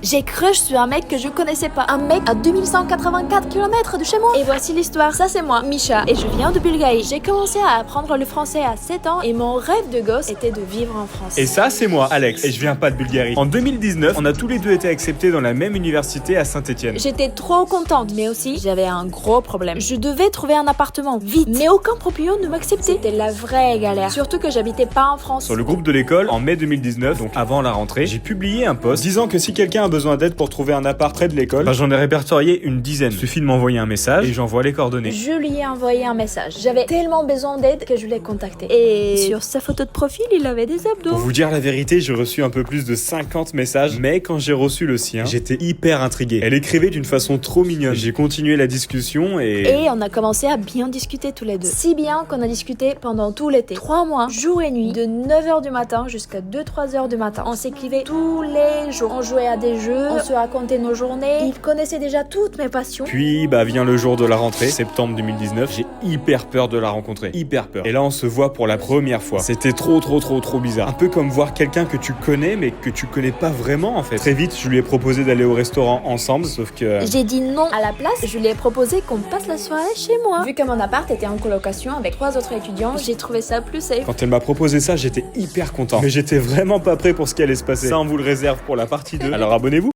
J'ai crush sur un mec que je connaissais pas. Un mec à 2184 km de chez moi. Et voici l'histoire. Ça c'est moi, Misha. Et je viens de Bulgarie. J'ai commencé à apprendre le français à 7 ans. Et mon rêve de gosse était de vivre en France. Et ça, c'est moi, Alex. Et je viens pas de Bulgarie. En 2019, on a tous les deux été acceptés dans la même université à Saint-Étienne. J'étais trop contente. Mais aussi, j'avais un gros problème. Je devais trouver un appartement. Vite. Mais aucun proprio ne m'acceptait. C'était la vraie galère. Surtout que j'habitais pas en France. Sur le groupe de l'école, en mai 2019, donc avant la rentrée, j'ai publié un post disant que si quelqu'un a besoin d'aide pour trouver un appart près de l'école, j'en ai répertorié une dizaine. Il suffit de m'envoyer un message et j'envoie les coordonnées. Je lui ai envoyé un message. J'avais tellement besoin d'aide que je l'ai contacté. Et sur sa photo de profil, il avait des abdos. Pour vous dire la vérité, j'ai reçu un peu plus de 50 messages, mais quand j'ai reçu le sien, j'étais hyper intrigué. Elle écrivait d'une façon trop mignonne. J'ai continué la discussion et on a commencé à bien discuter tous les deux. Si bien qu'on a discuté pendant tout l'été. 3 mois, jour et nuit, de 9h du matin jusqu'à 2-3h du matin. On s'écrivait tous les jours. On jouait à des jeux, on se racontait nos journées. Il connaissait déjà toutes mes passions. Puis, vient le jour de la rentrée, septembre 2019. J'ai hyper peur de la rencontrer. Hyper peur. Et là, on se voit pour la première fois. C'était trop bizarre. Un peu comme voir quelqu'un que tu connais, mais que tu connais pas vraiment, en fait. Très vite, je lui ai proposé d'aller au restaurant ensemble, sauf que... J'ai dit non. À la place, je lui ai proposé qu'on passe la soirée chez moi. Vu que mon appart était en colocation avec 3 autres étudiants, j'ai trouvé ça plus safe. Quand elle m'a proposé ça, j'étais hyper content. Mais j'étais vraiment pas prêt pour ce qui allait se passer. Ça, on vous le réserve pour la partie 2. Alors abonnez-vous